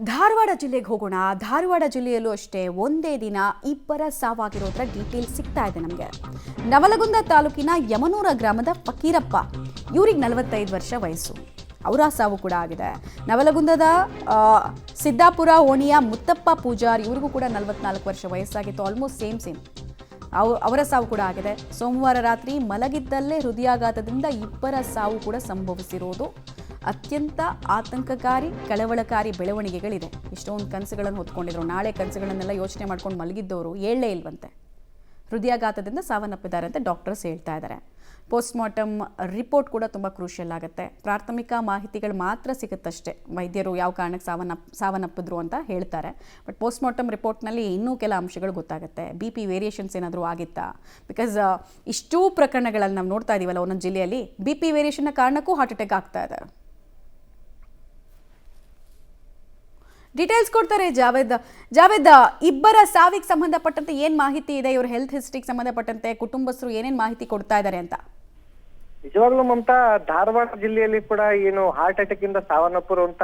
ಧಾರವಾಡ ಜಿಲ್ಲೆಗೆ ಹೋಗೋಣ. ಧಾರವಾಡ ಜಿಲ್ಲೆಯಲ್ಲೂ ಅಷ್ಟೇ ಒಂದೇ ದಿನ ಇಬ್ಬರ ಸಾವಾಗಿರೋದ್ರ ಡೀಟೇಲ್ ಸಿಗ್ತಾ ಇದೆ ನಮಗೆ. ನವಲಗುಂದ ತಾಲೂಕಿನ ಯಮನೂರ ಗ್ರಾಮದ ಫಕೀರಪ್ಪ, ಇವ್ರಿಗೆ 45 ವರ್ಷ ವಯಸ್ಸು, ಅವರ ಸಾವು ಕೂಡ ಆಗಿದೆ. ನವಲಗುಂದದ ಸಿದ್ದಾಪುರ ಓಣಿಯ ಮುತ್ತಪ್ಪ ಪೂಜಾರ್, ಇವ್ರಿಗೂ ಕೂಡ 44 ವರ್ಷ ವಯಸ್ಸಾಗಿತ್ತು. ಆಲ್ಮೋಸ್ಟ್ ಸೇಮ್ ಅವರ ಸಾವು ಕೂಡ ಆಗಿದೆ. ಸೋಮವಾರ ರಾತ್ರಿ ಮಲಗಿದ್ದಲ್ಲೇ ಹೃದಯಾಘಾತದಿಂದ ಇಬ್ಬರ ಸಾವು ಕೂಡ ಸಂಭವಿಸಿರೋದು ಅತ್ಯಂತ ಆತಂಕಕಾರಿ, ಕಳವಳಕಾರಿ ಬೆಳವಣಿಗೆಗಳಿದೆ. ಇಷ್ಟೊಂದು ಕನಸುಗಳನ್ನು ಹೊತ್ಕೊಂಡಿದ್ರು. ನಾಳೆ ಕನಸುಗಳನ್ನೆಲ್ಲ ಯೋಚನೆ ಮಾಡ್ಕೊಂಡು ಮಲಗಿದ್ದವರು ಏಳಲೇ ಇಲ್ವಂತೆ. ಹೃದಯಾಘಾತದಿಂದ ಸಾವನ್ನಪ್ಪಿದ್ದಾರೆ ಅಂತ ಡಾಕ್ಟರ್ಸ್ ಹೇಳ್ತಾ ಇದ್ದಾರೆ. ಪೋಸ್ಟ್ಮಾರ್ಟಮ್ ರಿಪೋರ್ಟ್ ಕೂಡ ತುಂಬ ಕ್ರೂಷಿಯಲ್ ಆಗುತ್ತೆ. ಪ್ರಾಥಮಿಕ ಮಾಹಿತಿಗಳು ಮಾತ್ರ ಸಿಗುತ್ತಷ್ಟೇ, ವೈದ್ಯರು ಯಾವ ಕಾರಣಕ್ಕೆ ಸಾವನ್ನಪ್ಪಿದ್ರು ಅಂತ ಹೇಳ್ತಾರೆ. ಬಟ್ ಪೋಸ್ಟ್ಮಾರ್ಟಮ್ ರಿಪೋರ್ಟ್ನಲ್ಲಿ ಇನ್ನೂ ಕೆಲ ಅಂಶಗಳು ಗೊತ್ತಾಗುತ್ತೆ. BP ವೇರಿಯೇಷನ್ಸ್ ಏನಾದರೂ ಆಗಿತ್ತಾ? ಬಿಕಾಸ್ ಇಷ್ಟೂ ಪ್ರಕರಣಗಳಲ್ಲಿ ನಾವು ನೋಡ್ತಾ ಇದ್ದೀವಲ್ಲ, ಒಂದೊಂದು ಜಿಲ್ಲೆಯಲ್ಲಿ BP ವೇರಿಯೇಷನ್ನ ಕಾರಣಕ್ಕೂ ಹಾರ್ಟ್ ಅಟ್ಯಾಕ್ ಆಗ್ತಾ ಇದೆ. ಡೀಟೇಲ್ಸ್ ಕೊಡ್ತಾರೆ ಜಾವೇದ್. ಇಬ್ಬರ ಸಾವಿಗೆ ಸಂಬಂಧಪಟ್ಟಂತೆ ಏನ್ ಮಾಹಿತಿ ಇದೆ? ಇವ್ರ ಹೆಲ್ತ್ ಹಿಸ್ಟ್ರಿಗೆ ಸಂಬಂಧಪಟ್ಟಂತೆ ಕುಟುಂಬಸ್ಥರು ಏನೇನ್ ಮಾಹಿತಿ ಕೊಡ್ತಾ ಇದ್ದಾರೆ ಅಂತ? ನಿಜವಾಗ್ಲೂ ಮಮತಾ, ಧಾರವಾಡ ಜಿಲ್ಲೆಯಲ್ಲಿ ಕೂಡ ಏನು ಹಾರ್ಟ್ ಅಟ್ಯಾಕ್ ಇಂದ ಸಾವನ್ನಪ್ಪಿರುವಂತ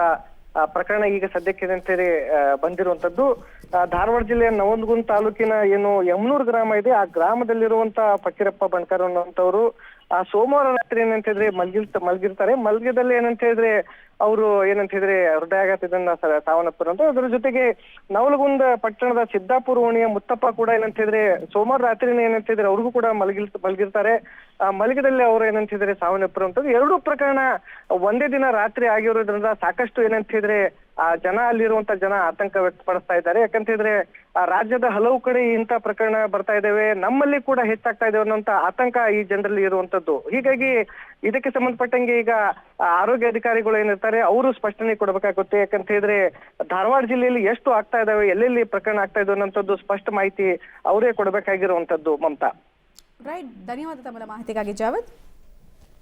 ಪ್ರಕರಣ ಈಗ ಸದ್ಯಕ್ಕೆ ಏನಂತೇಳಿ ಬಂದಿರುವಂತದ್ದು. ಧಾರವಾಡ ಜಿಲ್ಲೆಯ ನವಲಗುಂದ ತಾಲೂಕಿನ ಏನು ಯಮನೂರ್ ಗ್ರಾಮ ಇದೆ, ಆ ಗ್ರಾಮದಲ್ಲಿರುವಂತ ಫಕೀರಪ್ಪ ಬಣಕಾರ್ ಅನ್ನುವಂಥವ್ರು ಸೋಮವಾರ ರಾತ್ರಿ ಏನಂತಿದ್ರೆ ಮಲಗಿರ್ತಾರೆ. ಮಲಗಿದಲ್ಲಿ ಏನಂತ ಹೇಳಿದ್ರೆ ಅವರು ಏನಂತ ಹೇಳಿದ್ರೆ ಹೃದಯಾಘಾತದಿಂದ ಸಾವನ್ನಪ್ಪಿರುವಂತ. ಅದರ ಜೊತೆಗೆ ನವಲಗುಂದ ಪಟ್ಟಣದ ಸಿದ್ದಾಪುರ ಓಣಿಯ ಮುತ್ತಪ್ಪ ಕೂಡ ಏನಂತ ಹೇಳಿದ್ರೆ ಸೋಮವಾರ ರಾತ್ರಿನೇ ಏನಂತ ಹೇಳಿದ್ರೆ ಅವ್ರಿಗೂ ಕೂಡ ಮಲಗಿರ್ತಾರೆ. ಮಲಗಿದಲ್ಲಿ ಅವರು ಏನಂತ ಹೇಳಿದ್ರೆ ಸಾವನ್ನಪ್ಪಿರುವಂತದ್ದು. ಎರಡೂ ಪ್ರಕರಣ ಒಂದೇ ದಿನ ರಾತ್ರಿ ಆಗಿರೋದ್ರಿಂದ ಸಾಕಷ್ಟು ಏನಂತ ಹೇಳಿದ್ರೆ ಅಲ್ಲಿರುವಂತ ಜನ ಆತಂಕ ವ್ಯಕ್ತಪಡಿಸ್ತಾ ಇದ್ದಾರೆ. ಯಾಕಂತ ಹೇಳಿದ್ರೆ ರಾಜ್ಯದ ಹಲವು ಕಡೆ ಇಂಥ ಪ್ರಕರಣ ಬರ್ತಾ ಇದ್ದಾವೆ, ನಮ್ಮಲ್ಲಿ ಕೂಡ ಹೆಚ್ಚಾಗ್ತಾ ಇದ್ದೇವೆ ಅನ್ನೋಂತ ಆತಂಕ ಈ ಜನರಲ್ಲಿ ಇರುವಂತದ್ದು. ಹೀಗಾಗಿ ಇದಕ್ಕೆ ಸಂಬಂಧಪಟ್ಟಂಗೆ ಈಗ ಆರೋಗ್ಯ ಅಧಿಕಾರಿಗಳು ಏನಿರ್ತಾರೆ ಅವರು ಸ್ಪಷ್ಟನೆ ಕೊಡಬೇಕಾಗುತ್ತೆ. ಯಾಕಂತ ಹೇಳಿದ್ರೆ ಧಾರವಾಡ ಜಿಲ್ಲೆಯಲ್ಲಿ ಎಷ್ಟು ಆಗ್ತಾ ಇದಾವೆ, ಎಲ್ಲೆಲ್ಲಿ ಪ್ರಕರಣ ಆಗ್ತಾ ಇದಾವೆ ಅನ್ನೋಂಥದ್ದು ಸ್ಪಷ್ಟ ಮಾಹಿತಿ ಅವರೇ ಕೊಡಬೇಕಾಗಿರುವಂತದ್ದು. ಮಮತಾ, ರೈಟ್. ಧನ್ಯವಾದ ತಮ್ಮ ಮಾಹಿತಿಗಾಗಿ ಜಾವೇದ್.